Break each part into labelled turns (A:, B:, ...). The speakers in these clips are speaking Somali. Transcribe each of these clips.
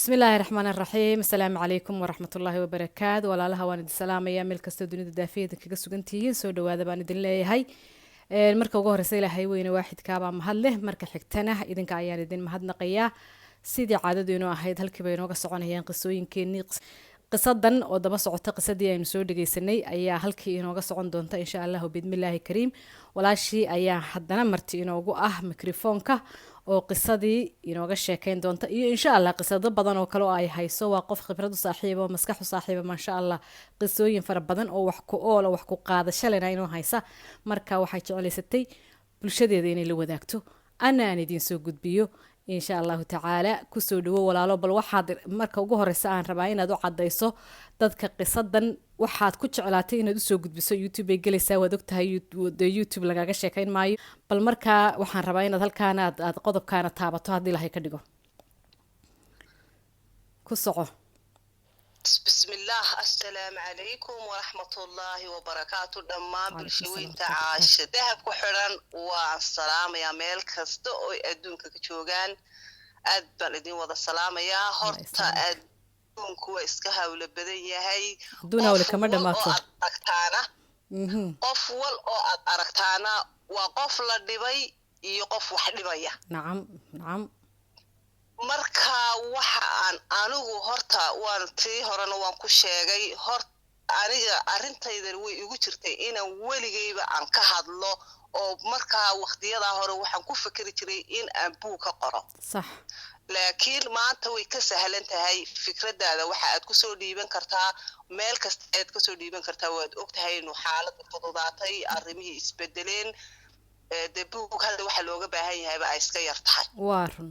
A: بسم الله الرحمن الرحيم السلام عليكم ورحمة الله وبركاته ولا لها وان السلام يا ملك استوديو دافيد كga sugantihiin soo dhawaada baan idin leeyahay marka ugu horeysa ilaahay weyne waaxid kaaba mahad leh marka xigtana idinka ayaan idin mahadnaqayaa sidii caadadu inoo ahayd halkii bay inooga soconayaan qisooyinkeenii qisadan oo daba socota qisadii aynu soo dhageysanay ayaa halkii inooga socon doonta insha Allah bidmillaahi kariim walaashii ayaa haddana marti inoogu ah mikrofoonka oo qisadii inooga sheekeyn doonta iyo insha Allah qisado badan oo kale oo ay hayso waa qof khibrad u saaxiib oo maskax u saaxiib ma sha Allah qisooyin fara badan oo wax ku ool wax ku qaadasho leh inoo haysa marka waxay jecelaysatay bulshadeeda inay la wadaagto aan idin soo gudbiyo insha Allah taala ku soo dhawo walaalo bal waxaad marka ugu horeysa aan rabaa inaad u cadeyso dadka qisadan waxaad ku jeclaatay inaad u soo gudbiso YouTube ay galaysaa waad ogtahay YouTube lagaaga sheekayn maayo bal marka waxaan rabaa inaad halkaan aad qodobkaana taabato haddii Ilaahay ka dhigo ku soco
B: بسم الله السلام عليكم ورحمة الله وبركاته دمان بالشوين تعاش ذهب كحران والسلام يا ميل كستو أدونك كتشوغان أدبن الدين وضع السلام يا هرتا أدونك وإسكها ولبدي هاي
A: دونا ولا كمان دماغك
B: قفول أو أركتانا وقفل الدبي يقف واحد دبي
A: نعم
B: marka waxa aan anigu horta waan tii horena waan ku sheegay aniga arintaydan way igu jirtay inaan weligeyba aan ka hadlo oo marka waqtiyada hore waxaan ku fikiri jiray in aan buug ka qoro
A: sax
B: laakiin maanta way ka sahlan tahay fikradaada waxa aad ku soo dhiiban kartaa meel kasta aad ka soo dhiiban kartaa waad ogtahay inuu xaaladda fududaatay arrimihii isbedeleen buug hadda waxa looga baahan yahay ay iska yar tahay
A: waarun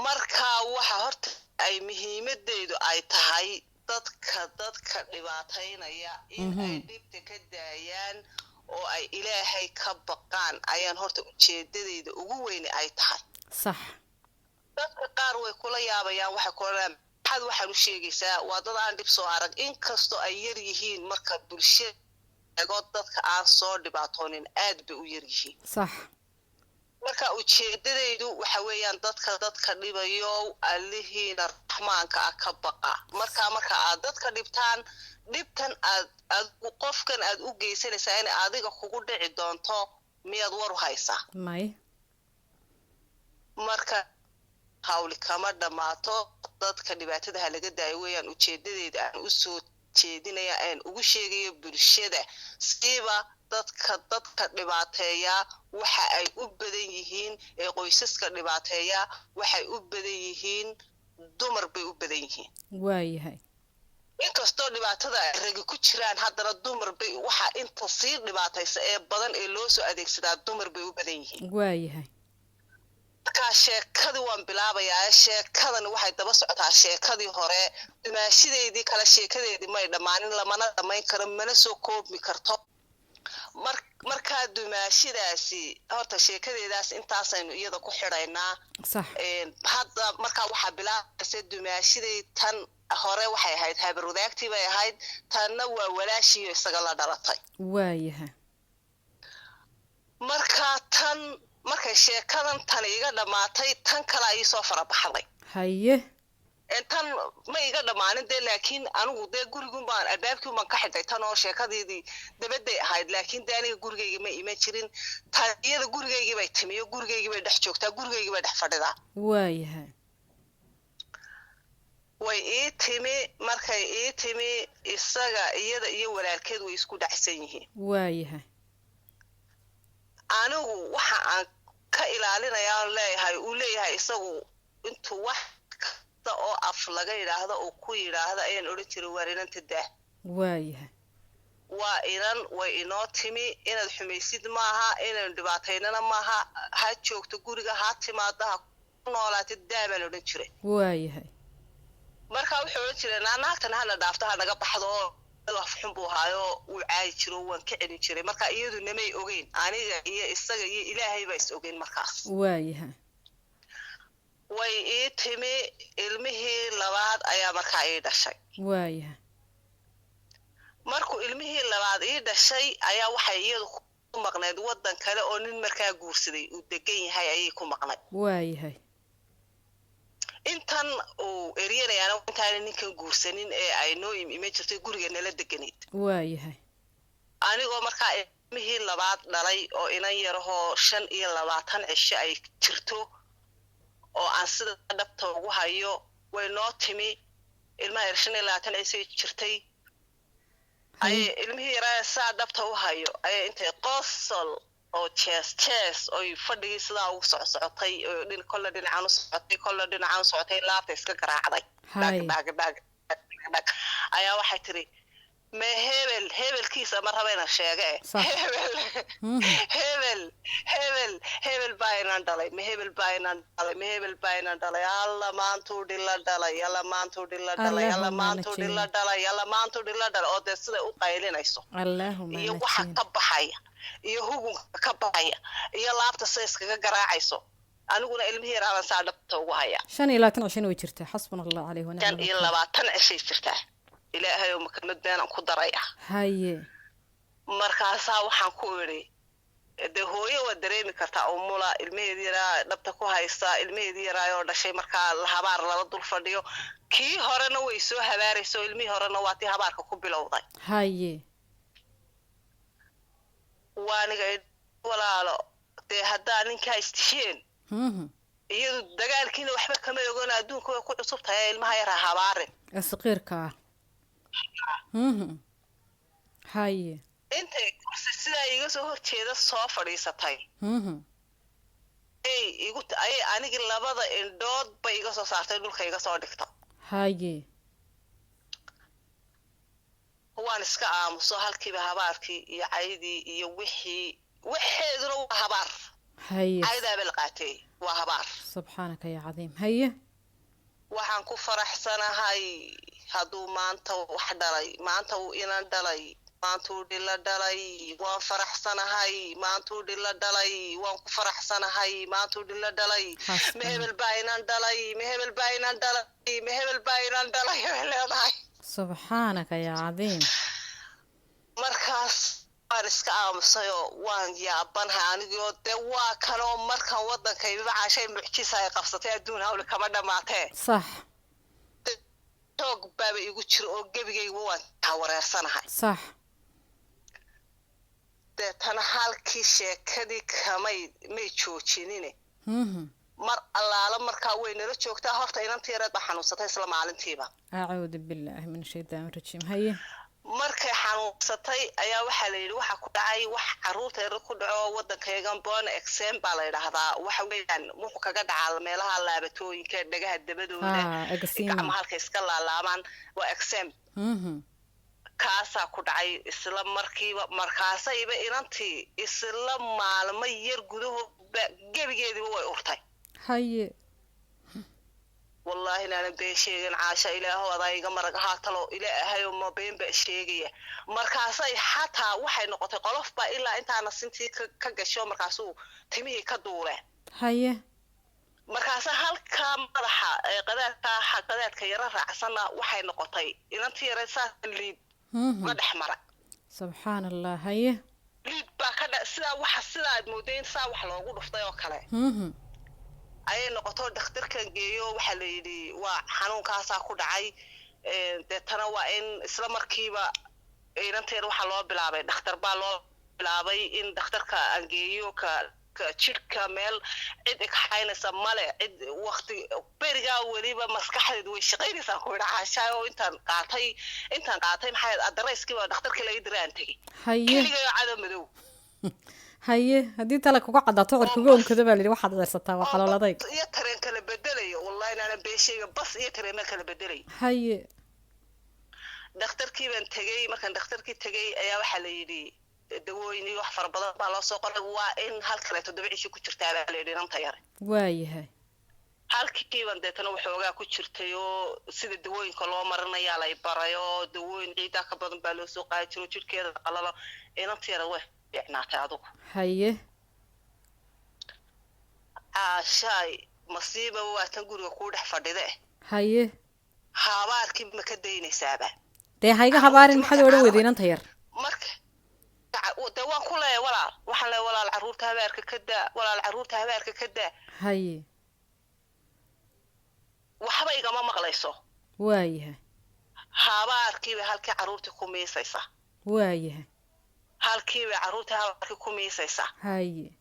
B: marka waxa horta ay muhiimadeedu ay tahay dadka dhibaataynaya in ay dhibta ka daayaan oo ay ilaahay ka baqaan ayaan horta ujeedadeeda ugu weyn ay tahay
A: sax
B: dadka qaar way kula yaabayaan waxa koran xad waxaan u sheegaysaa waa dad aan dhib soo arag in kasto ay yar yihiin marka bulshada dadka aan soo dhibaatoonin aad bay u yar yihiin
A: sax
B: marka ujeedadaydu waxa weeyaan dadka dhibayo Allahiina raxmaanka ka baqa marka aad dadka dhibtan aad qofkan aad u geysanaysaa in adiga kugu dhici doonto miyaad war u haysaa
A: may
B: marka hawli kama dhamaato dadka dhibaatada laga daayo weeyaan ujeedadeeda aan u soo jeedinaya aan ugu sheegayo bulshada siiba dadka dhibaateeya waxa ay u badan yihiin ee qoysaska dhibaateeya waxay u badan yihiin dumar bay u badan yihiin
A: waayahay
B: inkastoo dhibaatada rag ku jiraan haddana dumar bay waxa inta sii dhibaataysa ee badan ee loo soo adeegsadaa dumar bay u badan yihiin
A: waayahay
B: marka sheekadii waan bilaabayaa sheekadan waxay daba socotaa sheekadii hore dumaashideedii kala sheekadeedii may dhamaanin lamana dhamayn karo mana soo koobmi karto marka dumaashidaasi horta sheekadeedaas intaasaynu iyada ku xidhaynaa
A: sax
B: hadda marka waxa bilaabaysa dumaashiday tan hore waxay ahayd habar wadaagtii bay ahayd tanna waa walaashii isaga la dhalatay
A: waayahay
B: marka sheekadan tan iga dhamaatay tan kale ay soo farabaxday
A: haye
B: tan ma iga dhamaanin laakiin anigu gurigun baan albaabkii baan ka xidhay tan oo sheekadeedii dabaday ahayd laakiin aniga gurigeyga ma iman jirin iyada gurigeygii bay timiyo gurigeygii bay dhex joogtaa gurigeygii bay dhex fadhidaa
A: waayahay
B: way markay ii timi isaga iyada iyo walaalkeed way isku dhacsan yihiin
A: waayahay
B: anigu waxa aan ka ilaalinayaa leeyahay isagu intuu wax oo af laga yiraahdo oo ku yiraahdo ayaan oran jiray waarinanta daa
A: waayahay
B: waa inan way inoo timi inaad xumaysid maaha inaan dhibaataynana maaha ha joogto guriga ha timaado ha noolaatid daa baan oran jiray
A: waayahay
B: marka wuxuu oran jiray naagtan hana dhaafto ha naga baxdo wax xun buu haayo uu caay jiro waan ka celin jiray marka iyadu namay ogeyn aniga iyo isaga iyo ilaahay baa is ogeyn markaas
A: waayahay
B: way ii timi ilmihii labaad ayaa markaa ii dhashay
A: waayahay
B: markuu ilmihii labaad ii dhashay ayaa waxay iyadu ku maqnayd wadan kale oo nin markaa guursaday uu degan yahay ayay ku maqnayd
A: waayahay
B: inta tan uu eriyanayaana intaan ninkan guursanin ee ay noo imi jirtay guriga nala deganayd
A: waayahay
B: anigoo markaa ilmihii labaad dhalay oo inan yarahoo 25 cisho ay jirto oo aan sida dhabta ugu hayo way noo timi ilmaha 25 cisho jirtay ay ilmihii yaraa saa dhabta u hayo ay intay qosol oo chees oo fadhigi sida ugu socotay oo kolla dhinacan u socotay laabta iska garaacday dag ayaa waxay tiri ma hebelkiisa ma rabayna sheege hebel baaynaan dhalay ma hebel baaynaan dhalay alla maantuu dhila dhalay oo dee siday u qaylinayso iyo waxa ka baxaya iyo hugunka ka baxaya iyo laabta say iskaga garaacayso aniguna ilmihii yaraaban saa dhabta ugu haya
A: 25 cisho way jirtaa xasbuna allah alayhi wa ni'mal
B: wakiil 25 cisho jirtaa ilaahay oo makamad beenan ku daraya
A: haye
B: markaasa waxaan ku iri de hooyo waa dareemi kartaa umula ilmaheedii yaraa dhabta ku haysta ilmaheedii yaraa oo dhashay markaa habaar lala dul fadhiyo kii horena way soo habaarayso ilmihii horena waa tii habaarka ku bilowday
A: haye
B: waaniga walaalo dee haddaa ninkaa istisheen iyadu dagaalkiina waxba kama ogoona adduunka way ku cusub tahay ilmaha yaraa habaarin
A: asqiirka haye
B: intay kursi sidaa iga soo horjeeda soo fadhiisatay ay anigi labada indhood bay iga soo saartay dhulka iga soo dhigto
A: haye
B: waan iska aamuso halkiiba habaarkii iyo caydii iyo waxeeduna waa habaar
A: haye
B: caydaaba la qaatay waa habaar
A: subxaanaka ya cadiim haye
B: waxaan ku faraxsanahay hadduu maanta wax dhalay maanta uu inan dhalay maantuu dhila dhalay waan faraxsanahay maantuu dhila dhalay waan ku faraxsanahay maantuu dhila dhalay ma hebel baa inan dhalay ma hebel baa inan dhalay ma hebel baa inan dhalay leedahay
A: subxaanaka ya cadiim
B: markaas waan iska aamusayoo waan yaabanahay anigoo dee waa kanoo markan waddankayba caashay mucjisa ay qabsatay adduun hawli kama dhammaatee
A: sax
B: toog baaba igu jiro oo gebigayga waan wareersanahay
A: sax
B: deetana halkii sheekadii may joojinine mar allaala markaa way nala joogtaa horta inantii yareed baa xanuunsatay isla maalintiiba
A: acuudu billaahi min shaytaan rajiim haye
B: markay xanuunsatay ayaa waxaa la yidhi waxa ku dhacay wax caruurta yar ku dhaco waddankaygan bon exam baa la yidhaahdaa waxa weeyaan wuxuu kaga dhacaa meelaha laabatooyinka dhagaha dabadooda gacmaha halka iska laalaabaan waa exam kaasaa ku dhacay isla markiiba markaasayba inantii isla maalmo yar gudahoodba gebigeediiba way urtay
A: haye
B: والله أنا بيشيغن عاشا إلهو أضايق مرق هاتلو إلهي وما بين بيشيغي مركاسي حتى وحي نقطة قلوف با إلا إنت أنا سنتي كقشو مركاسو تميه كدورة
A: هاي
B: مركاسا هالكا مدحا قدادك يرى عسانا وحي نقطة إن أنت يرسا الليد مدح مرق
A: سبحان الله هاي
B: ليد با كدا سلا وحا سلا مودين سا وحا لوغو دفتايو كالي ayay noqoto dhakhtarkan geeyo waxa la yiri waa xanuunkaasa ku dhacay deetana waa in isla markiiba inanteed waxa loo bilaabay dhakhtar baa loo bilaabay in dhakhtarka aan geeyo ka jirka meel cid xaynaysa male cid waqti beriga waliba maskaxdeedu way shaqaynaysaa ku dhacaashay oo intaan qaatay maxay adareyskii waa dhakhtarkii la idiraan tagay kaliya cado madow
A: haye hadii tala kuga cadaato cirkuga onkada baa leeyahay waxaad ceersataa waa xaloladay
B: iyo tareen kala bedelayo wallahi ana beeshayga bas iyo tareen kala bedelay
A: haye
B: dhakhtarkii baan tagay markaan dhakhtarkii tagay ayaa waxa la yiri dawooyin wax far badan baa loo soo qoray waa in halkale 7 cisho ku jirtaa baa la yiri nanta yar
A: waayahay
B: halkii baan deetana waxoogaa ku jirtay oo sida dawooyinka loo marinayaa la barayo dawooyin ciida ka badan baa loo soo qaadi jiro jirkeeda qalalo inanta yar way يعناتي أدوك
A: هيه
B: عاشاي مصيبة واتنقول يقول حفظي ذا
A: هيه
B: هاباركي مكديني سابع
A: دي هايقا هابارين محد ولو ويدين انت ير
B: مرك دوان كله ولا العرور تهبارك كدا ولا العرور تهبارك كدا
A: هيه
B: waxba igama maqlayso
A: waayahay
B: habaarkiiba halkii carruurtii ku miisaysa
A: waayahay
B: halkiiba carruurtii habaarkii ku miisaysa
A: haye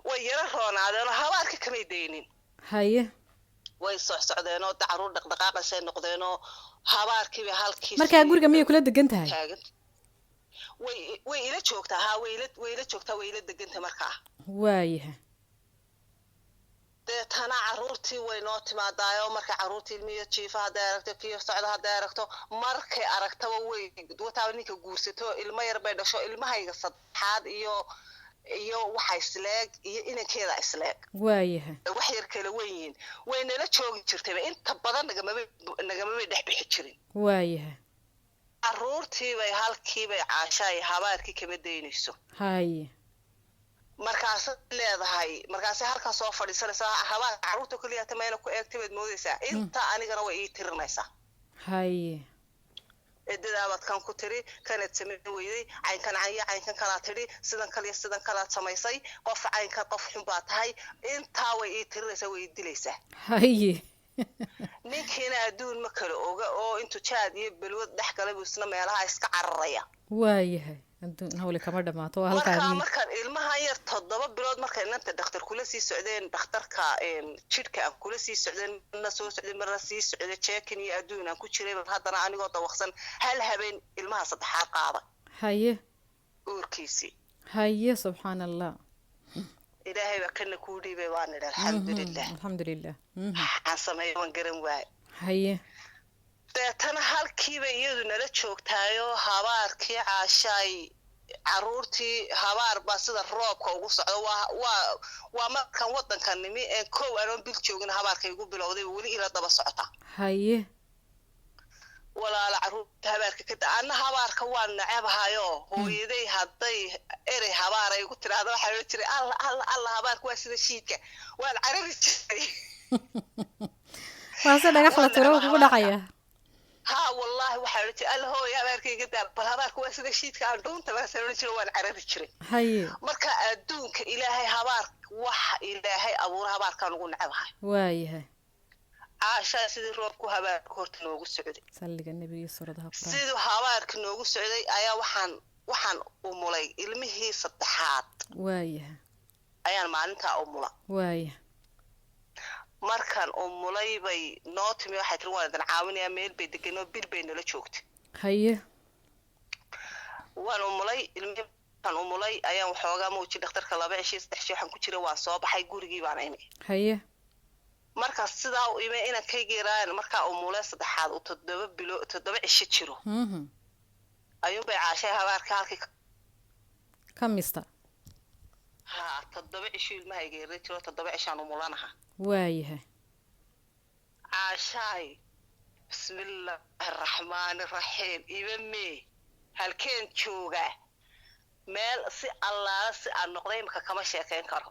B: way yara roonaadeenoo habaarkii kamay daynin
A: haye
B: way socsocdeenoo carruur dhaqdhaqaaqaysay noqdeenoo habaarkiiba halkii
A: markaa guriga miyay kula degan tahay
B: taagan way ila joogtaa haa way ila joogtaa way ila deganta markaa
A: waayahay
B: deetana carruurtii way noo timaadaayoo markay carruurtii ilmiyo jiifa hadday aragto kiyo socda hadday aragto markay aragtaba way wataaba ninka guursato ilmo yar bay dhasho ilmahayga saddexaad iyo waxa isleeg iyo inankeeda isleeg
A: waayahay
B: wax yar kala weyn way nala joogi jirtayba inta badan nagamabay dhex bixi jirin
A: waayahay
B: carruurtii bay halkii bay caashaay habaarkii kama daynayso
A: haye
B: markaasay leedahay markaasay halkan soo fadhiisanaysaa habaar carruurta keliya ta meela ku eegtay baad moodaysaa inta anigana way ii tirinaysaa
A: haye
B: edadaabaad kan ku tiri kanaad samayn weyday caynkan kalaad tidhi sidan kalaad samaysay qof caynkan qof xun baa tahay intaa way ii tirinaysaa way ii dilaysaa
A: haye
B: ninkiina adduun ma kala oga oo intuu jaad iyo balwad dhex galay buu isna meelaha iska cararaya
A: waayahay adduun hawli kama dhamaato waa halkaadii
B: markaan ilmaha yar 7 bilood markay inanta dhakhtar kula sii socdeen dhakhtarka jidhka aan kula sii socdeen marna soo socdeen marna sii socday jeekin iyo adduun aan ku jiray haddana anigoo dawaqsan hal habeen ilmaha saddexaad qaada
A: haye
B: uurkiisii
A: haye subxaan allah
B: ilaahay baa kana kuu dhiibay waan idhi alxamdulilah waxaan sameeyay waan garan waay
A: haye
B: deetana halkiiba iyadu nala joogtaayoo habaarkii caashaay carruurtii habaar baa sida roobka ugu socdo waa markan waddanka nimi ee kow anoon bil joogin habaarka igu bilowday weli ila daba socota
A: haye
B: walaala carruurta habaarka ka anna habaarka waan nacabahayo hooyaday hadday erey habaar ay igu tiraahdo waxaa loo jiray alla habaarka waa sida shiidka waan carari jiray
A: waase dhagax la tiro kugu dhacaya
B: ها والله وحاولت قال هو يا باركي قدام بالهبارك واسد الشيت كان دون تبع سنه جرو وان عربي جري
A: هي
B: marka adduunka ilaahay habaark wax ilaahay abuur habaarkan ugu nacabahay
A: waayahay
B: aasha sidii roobku habaarka horta noogu socday
A: salliga nabiga suradaha quraan
B: sidii habaarka noogu socday ayaa waxaan umulay ilmihii saddexaad
A: waayahay
B: ayaan maalinta umula
A: waayahay
B: markan umulay bay noo timi waxay tiri waan idin caawinayaa meel bay deganoo bil bay nala joogtay
A: haye
B: waan umulay ilmihiikan umulay ayaan waxoogaa muuji dhakhtarka 2 cisho 3 cisho waxaan ku jiray waan soo baxay gurigii baan imi
A: haye
B: marka sidaa u imi inaan ka geeraan markaa umulay saddexaad u 7 cisho jiro ayuun bay caashay habaarka halkii
A: kamista
B: ha 7 cisho ilmaha geeray jiro 7 cishaan umulanaha
A: waayahay
B: caashay bismillahir rahmaanir rahiim ibame halkeen jooga meel si allah si aan noqday marka kama sheekayn karo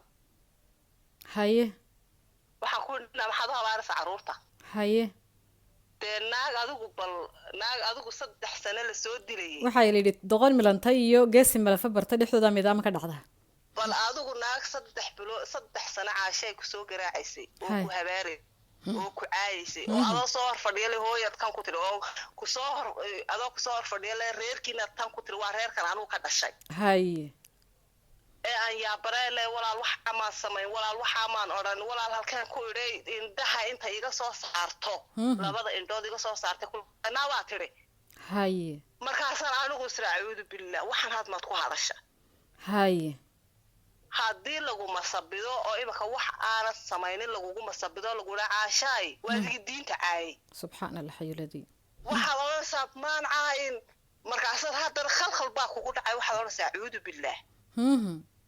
A: haye
B: waxaan ku dhina maxaad habaaraysaa carruurta
A: haye
B: dee naag adigu 3 sano la soo dilayay
A: waxaa yidhi doqon milantay iyo geesi malafa barta dhexdooda midaama ka dhacda
B: bal adigu naag 3 sano caashay ku soo garaacaysay oo ku habaaray oo ku caaysay oo adoo soo hor fadhiyay hooyad kan ku tiri oo ku soo hor fadhiyay reerkiina tan ku tiri waa reerkan anigu ka dhashay
A: haye
B: ee aan yaa bareelay walaal wax ama sameey walaal waxa amaan oran walaal halkeen ku idhay indhaha inta iga soo saarto labada indhood iga soo saartay kulana waa tiri
A: haye
B: markaasaan anigu israaciidu billah waxaan had maad ku hadasha
A: haye
B: haddii lagu masabido oo imaka wax aanad samaynin lagugu masabido lagu caashaay waadigi diinta caay
A: subxaan allah xayuladii
B: waxa loo saabmaan caayin markaasaad haddana khalkhal baa kugu dhacay waxa loo sacuudu billah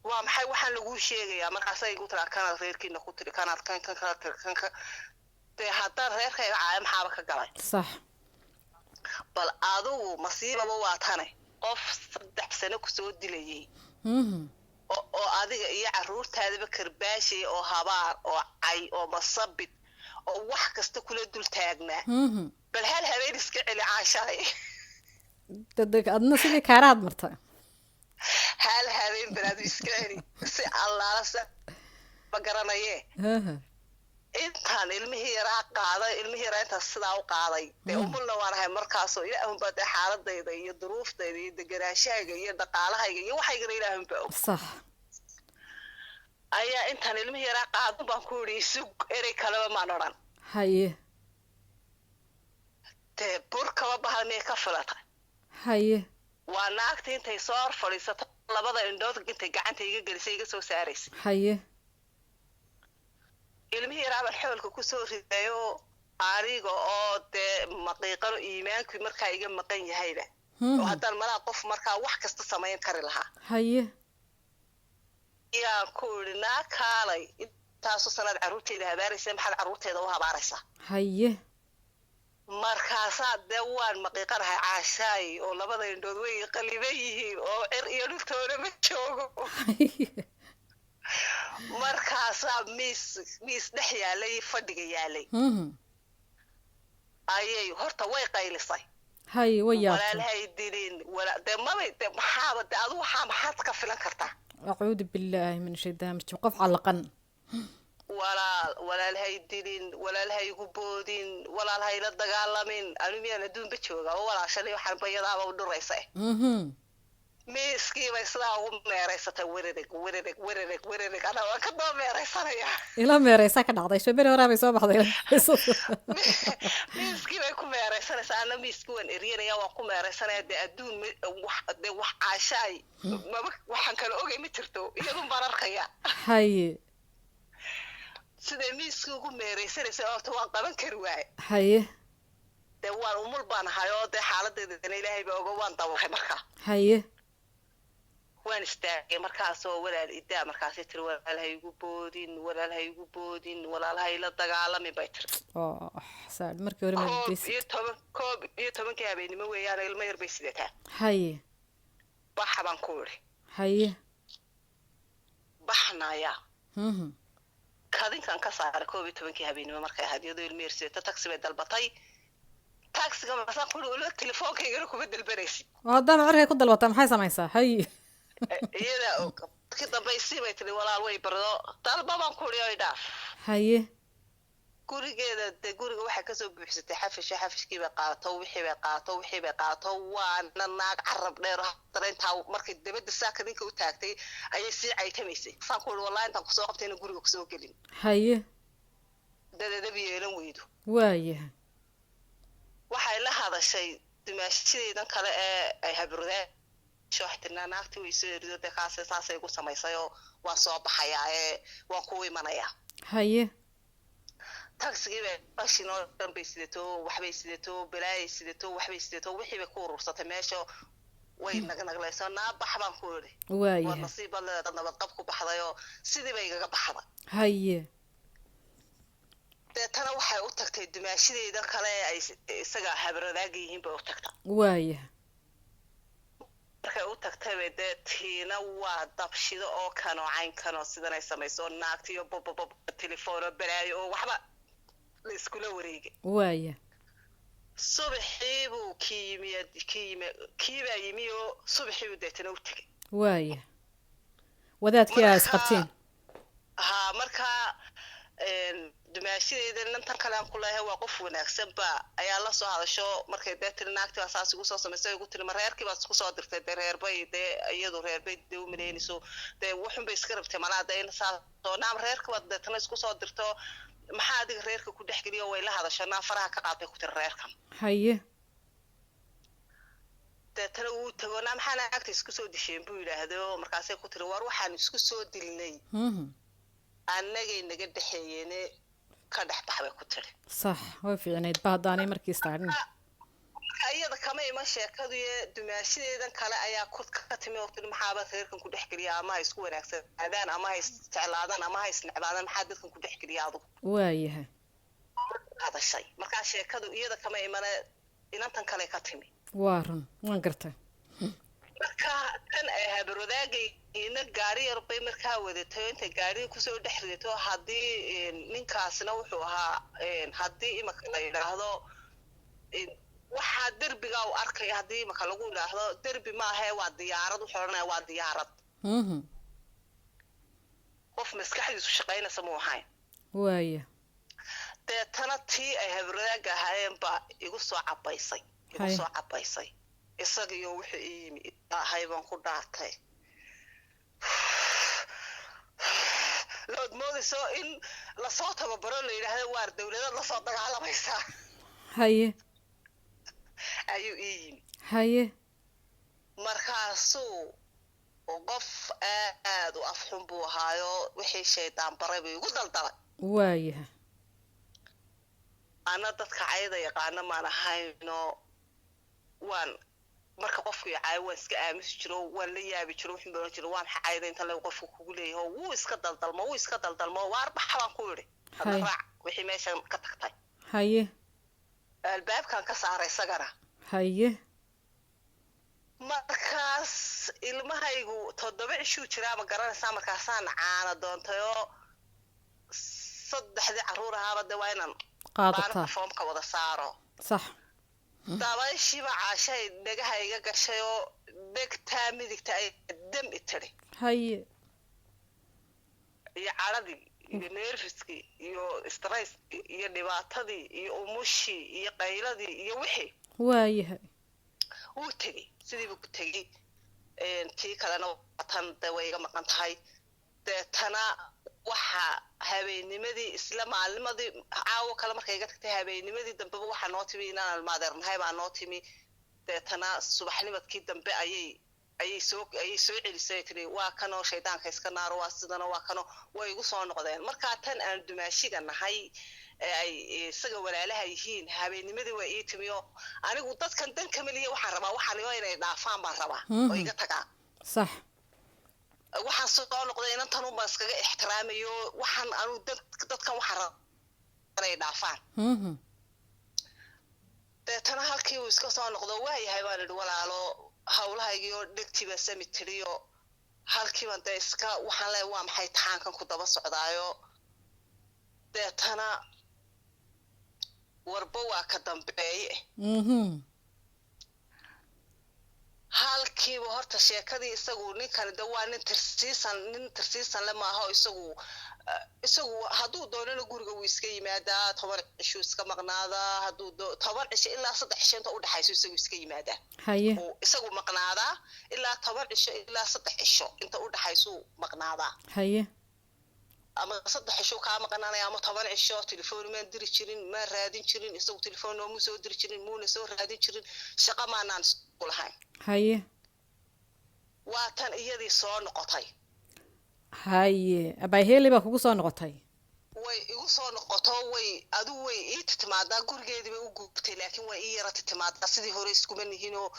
B: waa maxay waxaan lagu sheegayaa markaasay igu tira kanaad reerkiina ku tiri kanaad kan dee haddaan reerkayga caaya maxaaba ka galay
A: sax
B: bal adigu masiibaba waa tane qof 3 sano ku soo dilayay oo adiga iyo carruurtaadaba karbaashay oo habaar oo cay oo masabid oo wax kasta kula dul taagnaa bal hal habeen iska celi caashaay
A: dadka adna sidii kaaraad marta
B: hal habeen balaad iska celi si allaala sa ma garanaye inta baan ilmihii yaraa qaaday ilmihii yaraa intaas sidaa u qaaday dee umulna waan ahay markaasoo ilaahunbaa dee xaaladayda iyo duruuftayda iyo deganaashahayga iyo dhaqaalahayga iyo waxaygana ilaahunbaa og
A: صح
B: ayaa intaan ilmihii yaraa qaadan baan ku yidhi isug erey kaleba maan odhan
A: haye
B: dee bur kaba bahal miyay ka filatay
A: haye
B: waa naagta intay soo hor fadhiisato labada indhood intay gacanta iga gelisay iga soo saaraysa
A: haye
B: ilmihii yaraa baan xoolka ku soo ridayo aniga oo dee maqiiqano iimaankii markaa iga maqan yahayba oo haddaan malaa qof markaa wax kasta samayn kari lahaa
A: haye
B: yaan ku idhi naa kaalay intaasu sanaad carruurteyda habaaraysa maxaad carruurteeda u habaaraysaa
A: haye
B: markaasaa dee waan maqiiqanahay caashaay oo labada indhood way qaliban yihiin oo cer iyo dhultoona ma joogo markaasaa miis dhex yaalay fadhiga yaalay ayay horta way qaylisay
A: haye way yaabtay
B: walaalhay dilin dee mabay dee maxaaba dee adu waxaa maxaad ka filan kartaa
A: acuudu billaahi min shaytaan rajim qof callaqan
B: walaalhay dilin walaalhay igu boodin walaalhay la dagaalamin anu miyaan adduunba jooga oo walaashanay waxaan bayadaaba u dhuraysa miiskiibay sidaa ugu meeraysatay werereg anaa waan ka daba meeraysanayaa
A: ila meeraysaa ka dhacday soo beri horaa bay soo baxday
B: miiskiibay ku meeraysanaysaa ana miiski waan eryanaya waan ku meeraysanaya dee adduun dee wax caashaay maba waxaan kala ogay ma jirto iyadun baan arkaya
A: haye
B: siday miiskii ugu meeraysanaysa horta waan qaban kari waaye
A: haye
B: dee waan umul baan ahay oo dee xaaladeedana ilaahay baa oga waan dabuuxay markaa
A: haye
B: waan istaagay markaasoo walaal idaa markaasay tiri walaalhay igu boodin walaalhay igu boodin walaalhay la dagaalamin bay tiri
A: saad markii hore
B: koob iyo tobankii habeenimo weeyaan ilmo yar bay sidataa
A: haye
B: baxa baan ku idhi
A: haye
B: baxnaya kadinkan ka saaray koob iyo tobankii habeenimo markay ahayd iyadoo ilmo yar sidata taxi bay dalbatay taxiga masaan ku idhi telefoonkaygana kuma dalbanaysid
A: haddana cirkay ku dalbataa maxay samaysaa haye
B: iyadaa og markii dambaysii bay tiri walaal way bardo dalba baan ku idhi oy dhaaf
A: haye
B: gurigeeda dee guriga waxay kasoo buuxsatay xafishkii bay qaato wixii bay qaato waana naag carab dheer haddana intaa markay dabadda saaka ninka u taagtay ayay sii caytamaysay saan ku idhi wallahi intaan kusoo qabtayna guriga kusoo gelin
A: haye
B: dadadab yeelan weydo
A: waayahay
B: waxay la hadashay dumaashadeydan kale ee ay habrodeen waxay tirnaa naagtii way soo erido dee kaase saasay igu samaysay oo waan soo baxayaa ee waan ku imanayaa
A: haye
B: taxigii bay qashin oo dhan bay sidato waxbay sidato balaayay sidato waxbay sidato wixii bay ku urursatay meesha way nagnaglayso naabax baan ku idhi waa nasiib leeda nabad qab ku baxday oo sidii bay igaga baxday
A: haye
B: deetana waxay u tagtay dumaashadeyda kale ay isaga habradaaga yihiin bay u tagta
A: waayahay
B: markay u tagtayba dee tiina waa dabshido oo kanoo caynkanoo sidanay samayso naagtiyo bobobob telefoono balaayo oo waxba la iskula wareegay
A: waaya
B: subaxii buu kiibaa yimi oo subaxii buu deetana u tegay
A: waaya wadaadkii aa isqabteen
B: haa markaa dumaashadeyda nantan kale aan ku leeyahay waa qof wanaagsan ba ayaa la soo hadasho markay dee tiri naagtii baa saas igu soo samaysay igu tiri ma reerkii baad isku soo dirtay dee reerbay dee iyadu reerbay dee u malaynayso dee wuxun bay iska rabtay malaa dee saasoo naam reerkii baad deetana isku soo dirto maxaa adiga reerka ku dhex geliyo way la hadasho naa faraha ka qaatay ku tiri reerkan
A: haye
B: deetana wuu tago naa maxaa naagta isku soo disheen buu yidhaahdo markaasay ku tiri war waxaan isku soo dilnay annagay naga dhexeeyeene ka dhex bax bay ku tiri
A: sax way fiicnayd ba haddaanay markii istaagin
B: iyada kama iman sheekadu iyo dumaashadeedan kale ayaa ka timi oo tiri maxaaba reerkan ku dhex geliya ama ha isku wanaagsanaadaan ama ha isjeclaadaan ama ha isnecbaadaan maxaa dadkan ku dhex geliya adugu
A: waayahay
B: hadashay markaa sheekadu iyada kama imane inantan kale ka timi
A: waa run waan gartay
B: marka tan ay habarwadaagayna gaari yar bay markaa wadatay intay gaariga kusoo dhex ridato haddii ninkaasna wuxuu ahaa haddii imaka la yidhaahdo waxaa derbigaa u arkaya haddii imaka lagu yidhaahdo derbi maahae waa diyaarad wuxuu odhanaya waa diyaarad qof maskaxdiisu shaqaynaysa muu ahayn
A: waaya
B: deetana tii ay habraaga ahaayeen baa igu soo cabaysay isagiyo wuxuu ii yimi ilaahay baan ku dhaartay lood moodayso in lasoo tababaro la yidhaahdo waar dawladad lasoo dagaalamaysaa
A: haye
B: ayuu ii yimi
A: haye
B: markaasuu qof aad u afxun buu ahaayo wixii shaydaan baray buu igu daldalay
A: waayaha
B: ana dadka cayda yaqaana maan ahayno waan marka qofku yacay waan iska aamusi jiro waan la yaabi jiro wuxuu baran jiro waan xayda inta la qofku kugu leeyahay wuu iska daldalmo waar baxaan ku yiri raac wixii meeshan ka tagtay
A: haye
B: albaabkan ka saaray sagara
A: haye
B: markaas ilmahaygu 7 cisho jiraa ma garanaysaa markaasaan caana doontayo 3 caruur ahaaba dawaynan
A: qaadata
B: foomka wada saaro
A: صح
B: dabayshiba caashay dhagaha iga gashay oo dhegtaa midigta ay dam itiri
A: haye
B: iyo caradii iyo nerviski iyo stresski iyo dhibaatadii iyo umushi iyo qayladii iyo wixii
A: waayahay
B: uu tagay sidii uu ku tagay tii kalena tan dawayga maqan tahay deetana waxa habeennimadii isla maalmadii caawo kale markay iga tagtay habeennimadii dambe waxa noo timi inaan maadeernahay baa noo timi deetana subaxnimadkii dambe ayay soo celisay tiri waa kanoo shaydaanka iska naaro waa sidana waa kanoo way igu soo noqdeen marka tan aan dumaashiga nahay ay isaga walaalaha yihiin habeennimadii way ii timiyo anigu dadkan dan kamaliya waxaan rabaa waxaan inay dhaafaan baan rabaa oo iga tagaa
A: صح
B: waxaan soo noqday inantan baan iskaga ixtiraamayo waxaan anu dadkan waxaan rabaa inay dhaafaan deetana halkii uu iska soo noqdo waayahay baan idhi walaalo hawlahaygii oo dhegtiiba samitiriyo halkii baan dee iska waxaan leeyahay waa maxay taxaankan ku daba socdaayo deetana warba waa ka dambeeye halkiiba horta sheekadii isagu ninkan de waa nin tirsiisan le maaha isagu hadduu doonana guriga wuu iska yimaadaa 10 cisho iska maqnaadaa hadduu 10 cisho ilaa 3 cisho inta u dhaxayso isagu iska yimaadaa
A: haye
B: isagu maqnaadaa ilaa 10 cisho ilaa 3 cisho inta u dhaxayso maqnaadaa
A: haye
B: ama 3 cisho ka maqnaanaya ama 10 cisho telefoon ma diri jirin ma raadin jirin isagu telefoon ma soo diri jirin muuna soo raadin jirin shaqo maanaan kulahayn
A: haye
B: waa tan iyadii soo noqotay
A: haye abay heeli baa kugu soo noqotay
B: way igu soo noqoto way ii timaadaa gurigeedii bay u gubtay laakiin way ii yarata timaadaa sidii hore iskuma nihiinoo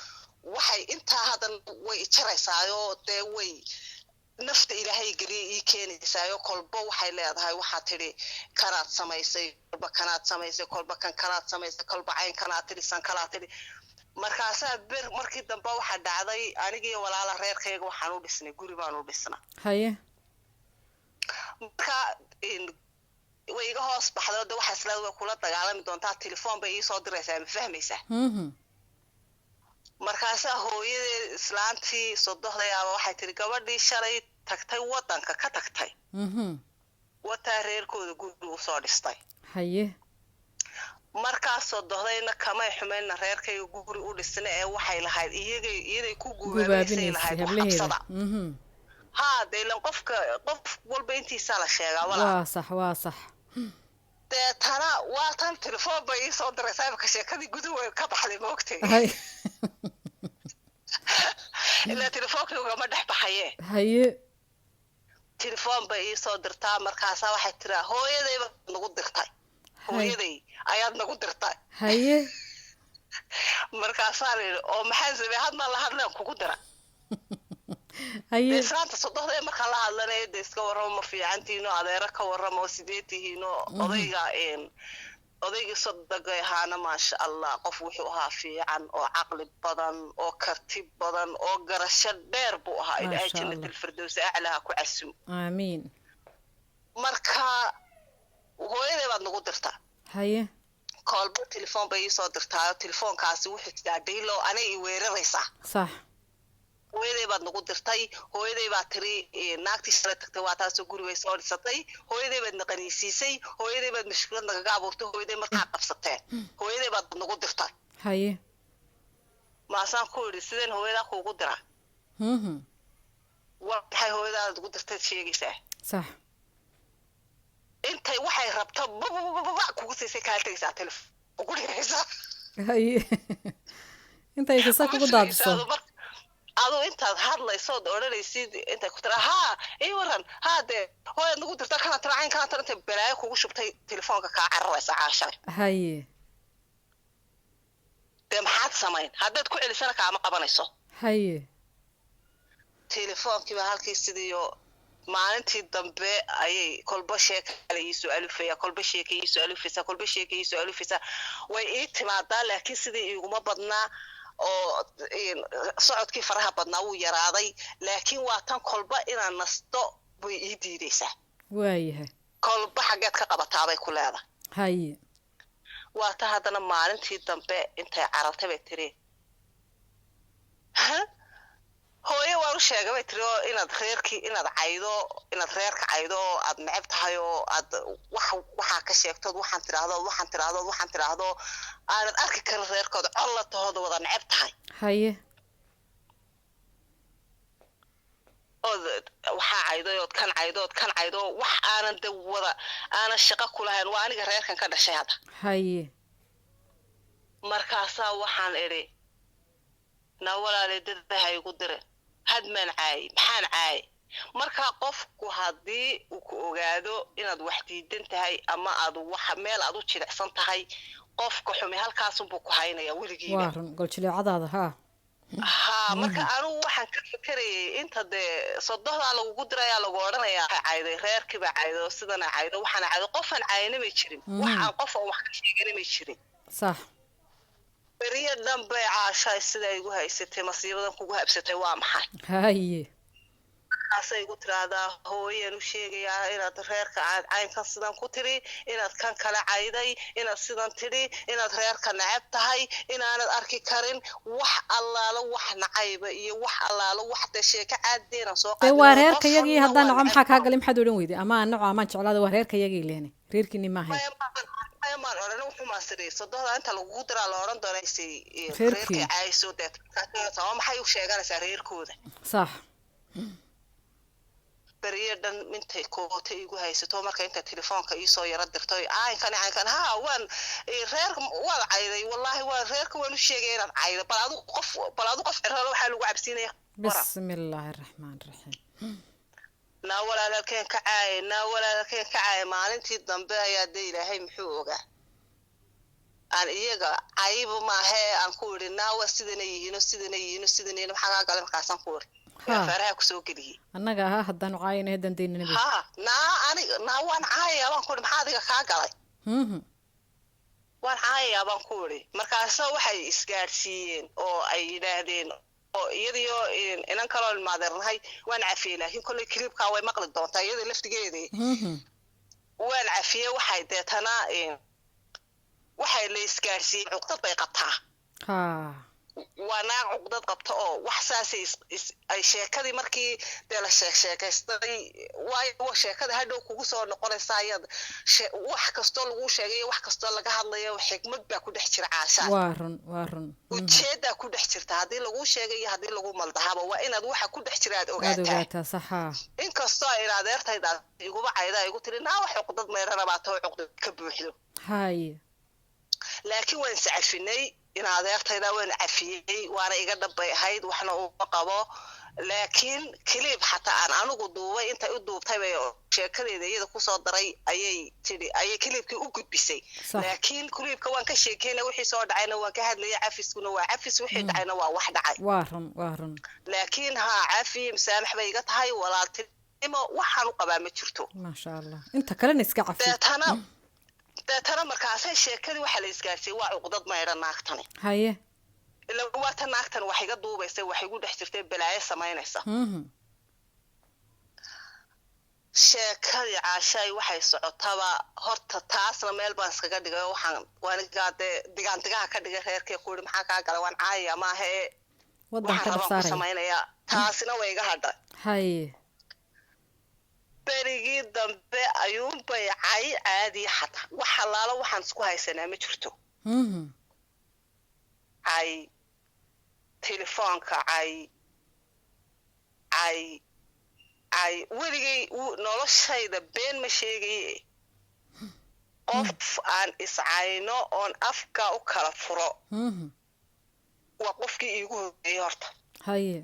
B: waxay intaa hadan way jaraysaayoo dee way nafta ilaahay geliyay ii keenaysaayo kolba waxay leedahay waxaa tidhi kanaad samaysay kolba kanaad samaysay kolba kanaad samaysay kolba cayn kanaad tidhi san kanaad tidhi markaasaa markii dambe waxaa dhacday anigii walaala reerkayga waxaan u dhisnay guri baan u dhisnaa
A: haye
B: marka way iga hoos baxday de waxaa isla kula dagaalami doontaa telefoon bay ii soo diraysaa ma fahmaysaa markaasaa hooyadeed islaantii sodohdayaaba waxay tiri gabadhii shalay tagtay wadanka ka tagtay wataa reerkooda guri u soo dhistay
A: haye
B: markaas sodohdayna kamay xumayna reerkayga guri u dhisna ee waxay lahayd iyaday ku guubaabinsay lahayd waxabsada haa deelan qof walba intiisa la sheegaa walaa
A: waa sax
B: deetana waa tan telefoon bay ii soo diraysaa imaka sheekadii guduhu way ka baxday moogtay ilaa telefoonkii ugama dhex baxaye
A: haye
B: telefoon bay ii soo dirtaa markaasaa waxay tiraa hooyadayba nagu dirtay hooyaday ayaad nagu dirtay
A: haye
B: markaasaa layidhi oo maxaa samey hadmaa la hadleen kugu dira
A: haye
B: islaanta sodohda markaan la hadlanaya de iska warramo ma fiicantihiino adeero ka warramo sideetihiino odaygii sodogay ahaana maasha allah qof wuxuu ahaa fiican oo caqli badan oo karti badan oo garasho dheer buu ahaa ilaahay jannatilfirdows aclaha ku casum
A: aamiin
B: marka hooyaday baad nagu dirtaa
A: haye
B: kolba telefoon bay ii soo dirtaa telefoonkaasi wuxuu tidaa dhaylo anay i weeraraysaa
A: sax
B: hooyaday baad nagu dirtay hooyaday baad tiri naagtii shalay tagtay waa taasoo guri way soo dhisatay hooyaday baad naqaniisiisay hooyaday baad mashkuulad nagaga abuurtay hooyaday markaa qabsateen hooyaday baad nagu dirtay
A: haye
B: maasaan ku yidhi sideen hooyadaa kuugu dira waxay hooyadaada ugu dirtay sheegaysaa
A: sax
B: intay waxay rabto kugu siisay kaa tegaysaa telefon ugu dhigaysaa
A: haye intay kisa kugu daadiso
B: aduu intaad hadlaysood odhanaysid intay ku tira haa ii waran haa dee hooyaad nagu dirta kana tiracayn kana tira intay balaayo kugu shubtay telefoonka kaa cararaysa caashay
A: haye
B: dee maxaad samayn haddaad ku celisana kaama qabanayso
A: haye
B: telefoonkiiba halkii sidiiyo maalintii dambe ayay kolba sheeka kale ii soo alifaya kolba sheeka ii soo alifaysa kolba sheeka ii soo alifaysa way ii timaadaa laakiin sidii iguma badnaa oo socodkii faraha badnaa wuu yaraaday laakiin waa tan kolba inaan nasto way ii diidaysaa
A: waayahay
B: kolba xaggeed ka qabataabay ku leedahay
A: haye
B: waa ta haddana maalintii dambe intay carartay bay tiri hooyo waan u sheegay bay tiri oo inaad reerka caydo oo aad neceb tahay oo aad waxaa ka sheegtood waxaan tiraahdo aanad arki karin reerkooda colla tahooda wada neceb tahay
A: haye
B: ood waxaa cayday ood kan caydo wax aanan de wada aanan shaqo ku lahayn waa aniga reerkan ka dhashay hadda
A: haye
B: markaasaa waxaan idhi na walaale dadaha igu dire hadmaan caayay maxaan caayay markaa qofku haddii uu ku ogaado inaad wax diidan tahay ama aad meel aad u jilicsan tahay qofka xumi halkaasunbuu ku haynayaa weligiiba
A: waa run goljileecadaada haa
B: marka anugu waxaan ka fikerayay inta dee sodohdaa lagugu dirayaa lagu odhanayaa cayday reerkiiba caydo sidana caydo waxaana caydo qofaan caayana may jirin waxaan qof aan wax ka sheegana may jirin
A: sax
B: beriya dhanbay caashay sidaa igu haysatay masiibadan kugu habsatay waa maxay
A: haye
B: markaasay igu tiraahdaa hooyaan u sheegayaa inaad reerka aad caynkan sidan ku tiri inaad kan kale cayday inaad sidan tidhi inaad reerka neceb tahay inaanad arki karin wax allaalo wax nacayba iyo wax allaalo wax dee sheeko caaddeena soo
A: qaadee waa reerka yagii haddaan naco maxaa kaa galay maxaad odhan weyday ama aan naco amaan jeclaada waa reerka yagii leene reerkiini maahay
B: maan odhan wuxuu maasiri sodohda inta lagugu diraa la odhan doonaysay reerkii caayso dee maxay u sheeganaysaa reerkooda
A: sax
B: beriyo dhan intay koota igu haysato marka inta telefoonka ii soo yara dirtay caynkan haa waan reerka waad cayday wallaahi waa reerka waan u sheegay inaad caydo bal adu qof ciralo waxaa lagu cabsiinaya
A: bismillaahi raxmaan raxiim
B: naa walaalkeen ka caaya maalintii dambe ayaa dee ilaahay muxuu ogaa aan iyaga cayba maahee aan ku idhi naawa sidana yihiino maxaa kaa galay markaasaan ku idhi faaraha kusoo geliyey
A: annaga ahaa haddaan caayana haddaan daynana
B: naa waan caayayaa baan ku idhi maxaa adiga kaa galay waan caayayaa baan ku idhi markaasa waxay isgaadhsiiyeen oo ay yidhaahdeen oo iyadiyo inan kaloo maadeernahay waan cafiyey laakiin kolley kiliibkaa way maqli doontaa iyada laftigeedii waan cafiyey waxay deetana waxay la isgaadhsiiyey cuqdad bay qabtaa waa naag cuqdad qabta oo wax saasay ay sheekadii markii dee la sheekaystay waayo sheekada hadhow kugu soo noqonaysaa ayaad wax kastoo lagu sheegayo wax kastoo laga hadlayo xikmad baa ku dhex jira caashaan
A: waa run
B: ujeedaa ku dhex jirta haddii lagu sheegayo haddii lagu maldahaba waa inaad waxa ku dhex jira aad ogaataa
A: saxa
B: inkastoo ay adeertayda iguba caydaa igu tiri naa wax cuqdad meyrana baa too cuqdad ka buuxdo
A: haye
B: laakiin waan iscafinay in adeertayda waan cafiyey waana iga dhabbay ahayd waxna uma qabo laakiin kiliib xataa aan anigu duubay intay u duubtay bay sheekadeeda iyada kusoo daray ayay kiliibkii u gudbisay laakiin kiliibka waan ka sheekeyna wixii soo dhacayna waan ka hadlaya cafiskuna waa cafis wixii dhacayna waa wax dhacay
A: waa run
B: laakiin haa cafi masaamax bay iga tahay walaaltinimo waxaan u qabaa ma jirto
A: maasha allah inta kalena iska cafi
B: deetana markaasay sheekadii waxaa la isgaarsiiyey waa cuqdad maydha naagtani
A: haye
B: ila waata naagtan wax iga duubaysa wax igu dhex jirtay balaayo samaynaysa sheekadii caashay waxay socotaba horta taasna meel baan iskaga dhigay waanigaa dee digaha ka dhigay reerkee ku yidhi maxaa kaa gala waan caayaya maaha ee
A: wadanka
B: waxaan rabaan ku samaynayaa taasina way iga hadhay
A: haye
B: berigii dambe ayuunbay cay caadiya xataa wax halaalo waxaan isku haysanaa ma jirto cay telefoonka cay weligay noloshayda been ma sheegaye qof aan iscayno oon afka u kala furo waa qofkii iigu horeeyey horta
A: haye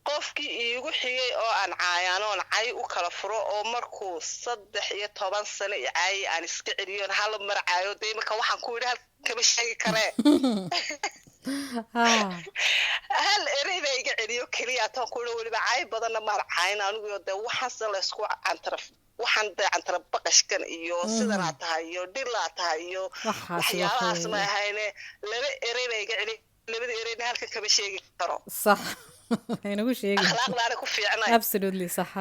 B: qofkii iigu xigay oo aan caayaanoon cay u kala furo oo markuu 13 sano i caayay aan iska celiyoon hal mar caayo dee marka waxaan ku yidhi halkan kama sheegi karee hal erey baa iga celiyo keliya taan ku yidhi weliba caay badanna maan caayin anigu dee waxaase laysku cantaraf waxaan dee cantaraf baqashkan iyo sidanaa tahay iyo dhilaa tahay iyo waxyaabahaas ma ahayne laba erey baa iga celiyo labada ereyna halkan kama sheegi karo
A: صح inagu sheegi
B: akhlaaqdaana ku fiicnay
A: absolutely صح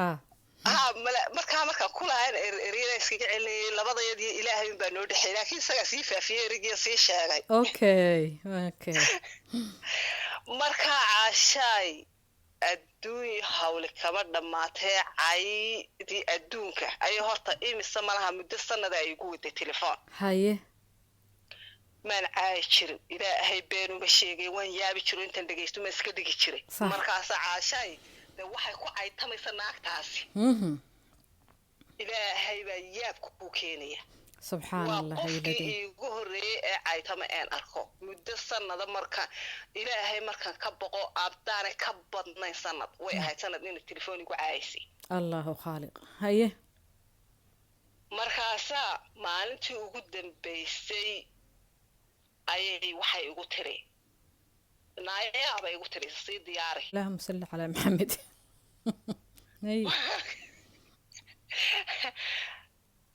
B: markaa kulahayn ereyada iskaga celinayay labadayadii ilaahay baa noo dhexay laakiin isagaa sii faafiyey ereygiiyo sii sheegay
A: okay
B: markaa caashaay adduun hawli kama dhammaatee caydii adduunka ayay horta imise malaha muddo sanada ay igu waday telefoon
A: haye
B: maan caayi jirin ilaahay beenuma sheegay waan yaabi jiro intaan dhegaysto ma iska dhigi jiray markaasa caashaay dee waxay ku caytamaysa naagtaasi ilaahay baa yaabka ku keenaya
A: subxaan allah
B: qofkii iigu horreeyey ee caytama aan arko muddo sanada marka ilaahay markaan ka boqo abdaana ka badnayn sanad way ahayd sanad inay telefoon igu caayaysay
A: allahu khaaliq haye
B: markaasaa maalintii ugu dambaysay ayay waxay igu tiri naayaaba igu tiri sii diyaari
A: allahumma salli ala maxamed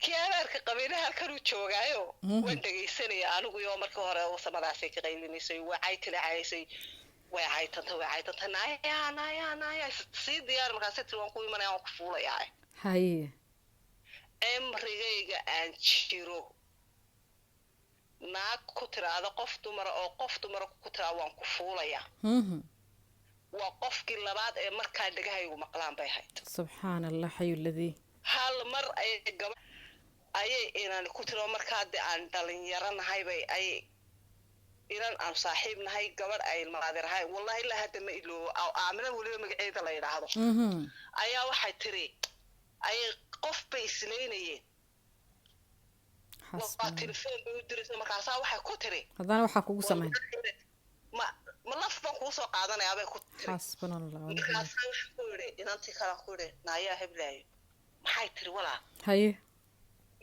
B: kiyaarka qabiilaha halkan uu joogaayo waan dhagaysanaya anigu iyo markii hore samadaasay ka qaylinaysay way caytanaysay way caytanta naaya sii diyaar markaasay tiri waan ku imanaya waan ku fuulayaa
A: haye
B: emrigayga aan jiro naag ku tiraada qof dumara oo qof dumara ku tiraa waan ku fuulayaa waa qofkii labaad ee markaa dhagahaygu maqlaan bay ahayd
A: subxaan allah xayuladii
B: hal mar ayay inaan ku tiro markaa dee aan dhalinyaro nahay bay inan aan saaxiib nahay gabadh ay maadirahay wallahi ilaa hadda ma iloobo aamina weliba magaceeda la yidhaahdo ayaa waxay tiri ayay qof bay islaynayeen waa telefoon bay u diraysa markaasaa waxay ku tiri
A: haddana waxaa kugu samayn
B: ma laf baan kuu soo qaadanayaa bay ku tiri
A: xasbunallah
B: markaasaa waxaa ku yidhi inantii kale ku yidhi naayaa heblaayo maxay tiri walaa
A: haye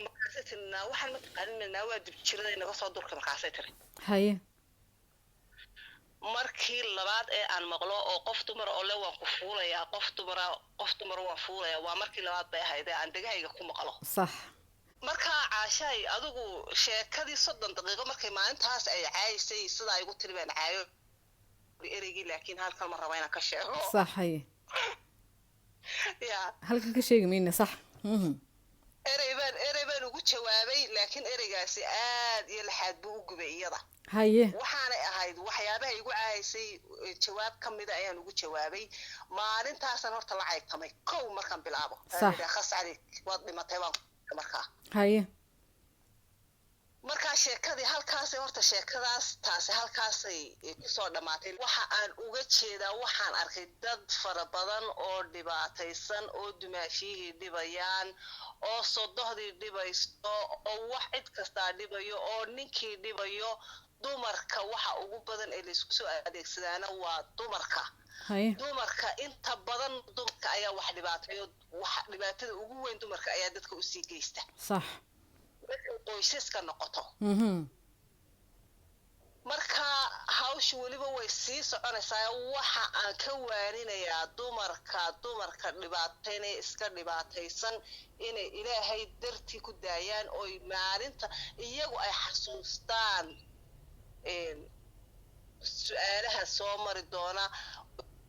B: markaasay tiri naa waxaan ma taqaanin naa waa dibjirada inaga soo durka markaasay tiri
A: haye
B: markii labaad ee aan maqlo oo qof dumar oo le waan ku fuulayaa qof dumar waan fuulayaa waa markii labaad bay ahayd ee aan dhagahayga ku maqlo
A: sax
B: markaa caashaay adigu sheekadii 30 daqiiqo markay maalintaas ay caaysay sidaa igu tiri baan caayo ereygii laakiin halkan ma raba inaan ka sheego
A: sax haye
B: ya
A: halkan ka sheegi mayna sax
B: erey baan ugu jawaabay laakiin ereygaasi aad iyo laxaad buu u gubay iyada
A: haye
B: waxaanay ahayd waxyaabaha igu caaysay jawaab ka mida ayaan ugu jawaabay maalintaasan horta la caytamay kow markaan bilaabo khas calik waad dhimatay baan markaa
A: haye
B: markaa sheekadii halkaasay horta sheekadaas taasi halkaasay kusoo dhammaatay waxa aan uga jeedaa waxaan arkay dad fara badan oo dhibaataysan oo dumaashiyihii dhibayaan oo sodohdii dhibayso oo wax cid kastaa dhibayo oo ninkii dhibayo dumarka waxa ugu badan ee laysku soo adeegsadaana waa dumarka dumarka inta badan dumarka ayaa wax dhibaatayo wax dhibaatada ugu weyn dumarka ayaa dadka u sii geysta
A: sax
B: qoysaska noqoto marka hawsha weliba way sii soconaysaa waxa aan ka waarinayaa dumarka dhibaataynaya iska dhibaataysan inay ilaahay dartii ku daayaan oo maalinta iyagu ay xasuustaan su-aalaha soo mari doona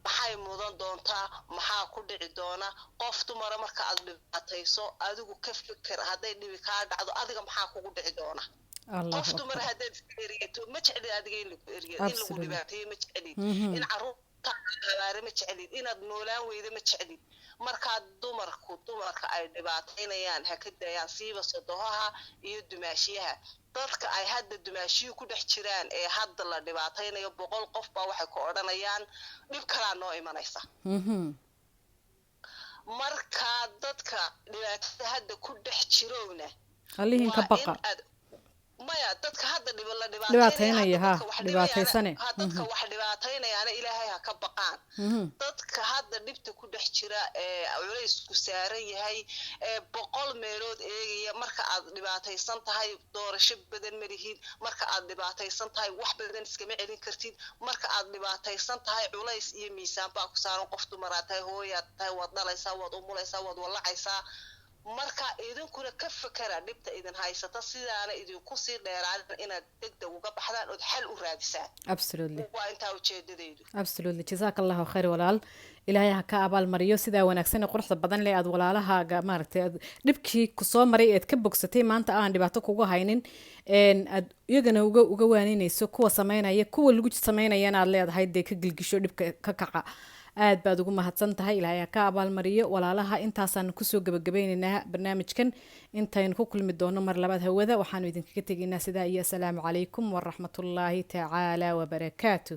B: maxay mudan doontaa maxaa ku dhici doona qof dumara marka aad dhibaatayso adigu ka fikir hadday dhibi kaa dhacdo adiga maxaa kugu dhici doona qof dumara haddaad iska eriyato ma jeclid adiga in lagu eriyado in lagu dhibaateeyo ma jeclid in caruur habaare ma jecelid inaad noolaan weyda ma jecelid markaa dumarka ay dhibaataynayaan ha ka dayaan siiba sodohaha iyo dumaashiyaha dadka ay hadda dumaashiyuhu ku dhex jiraan ee hadda la dhibaataynayo 100 qof baa waxay ku odhanayaan dhib kalaa noo imanaysa markaa dadka dhibaatada hadda ku dhex jirowna
A: alihin ka baqa
B: maya dadka hadda la
A: dhibaataynaya dhibaataysane
B: dadka wax dhibaataynayaana ilaahay ha ka baqaan dadka hadda dhibta ku dhex jira ee culaysku saaran yahay ee 100 meelood eegaya marka aad dhibaataysan tahay doorasho badan ma lihiin marka aad dhibaataysan tahay wax badan iskama celin kartid marka aad dhibaataysan tahay culays iyo miisaan baa ku saaran qof dumaraad tahay hooyaad tahay waad dhalaysaa waad umulaysaa waad walacaysaa marka idinkuna ka fakara dhibta idin haysata sidaana idinku sii dheeraan inaad degdeg uga baxdaan oo xal u raadisaan
A: absolutely
B: waa intaa ujeedadaydu
A: absolutely jazakallahu khayr walaal ilaahay ha ka abaal mariyo sidaa wanaagsan ee quruxda badan leh aad walaalahaaga maaragtay dhibkii ku soo maray eed ka bogsatay maanta aan dhibaato kugu haynin aad iyagana uga waaninayso kuwa sameynaya kuwa lagu sameynayana aad leedahay dee ka gilgisho dhibka ka kaca aad baad ugu mahadsan tahay ilaahay ka abaal mariyo walaalaha intaasaan kusoo gabagabaynaynaa barnaamijkan intaynu ku kulmi doono mar labaad hawada waxaanu idinkaga tegaynaa sidaa iyo asalaamu calaykum waraxmatullaahi tacaala wabarakaatu